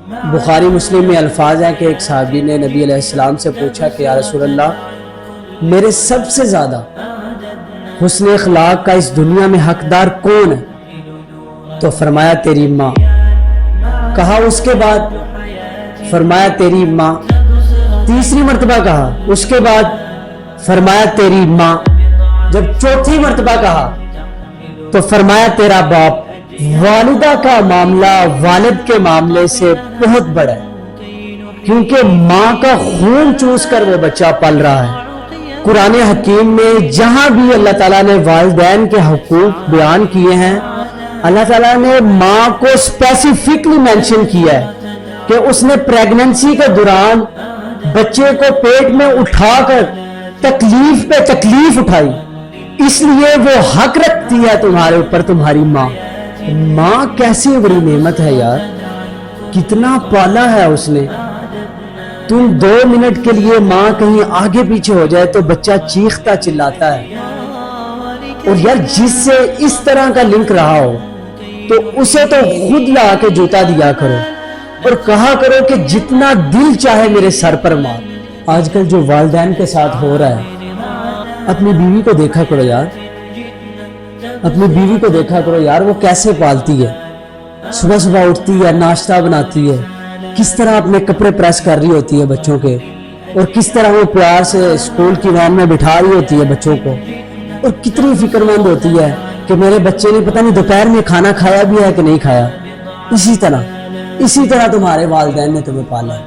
بخاری مسلم میں الفاظ ہیں کہ ایک صحابی نے نبی علیہ السلام سے پوچھا کہ یا رسول اللہ میرے سب سے زیادہ حسن اخلاق کا اس دنیا میں حقدار کون ہے؟ تو فرمایا تیری ماں۔ کہا اس کے بعد؟ فرمایا تیری ماں۔ تیسری مرتبہ کہا اس کے بعد؟ فرمایا تیری ماں۔ جب چوتھی مرتبہ کہا تو فرمایا تیرا باپ۔ والدہ کا معاملہ والد کے معاملے سے بہت بڑا ہے، کیونکہ ماں کا خون چوس کر وہ بچہ پل رہا ہے۔ قرآن حکیم میں جہاں بھی اللہ تعالیٰ نے والدین کے حقوق بیان کیے ہیں، اللہ تعالیٰ نے ماں کو اسپیسیفکلی مینشن کیا ہے کہ اس نے پریگننسی کے دوران بچے کو پیٹ میں اٹھا کر تکلیف پہ تکلیف اٹھائی، اس لیے وہ حق رکھتی ہے تمہارے اوپر تمہاری ماں۔ ماں کیسی بڑی نعمت ہے یار، کتنا پالا ہے اس نے۔ تم 2 منٹ کے لیے ماں کہیں آگے پیچھے ہو جائے تو بچہ چیختا چلاتا ہے، اور یار جس سے اس طرح کا لنک رہا ہو تو اسے تو خود لا کے جوتا دیا کرو اور کہا کرو کہ جتنا دل چاہے میرے سر پر مار۔ آج کل جو والدین کے ساتھ ہو رہا ہے، اپنی بیوی کو دیکھا کرو یار، اپنی بیوی کو دیکھا کرو یار، وہ کیسے پالتی ہے، صبح صبح اٹھتی ہے، ناشتہ بناتی ہے، کس طرح اپنے کپڑے پریس کر رہی ہوتی ہے بچوں کے، اور کس طرح وہ پیار سے اسکول کی وین میں بٹھا رہی ہوتی ہے بچوں کو، اور کتنی فکر مند ہوتی ہے کہ میرے بچے نے پتہ نہیں دوپہر میں کھانا کھایا بھی ہے کہ نہیں کھایا۔ اسی طرح تمہارے والدین نے تمہیں پالا ہے۔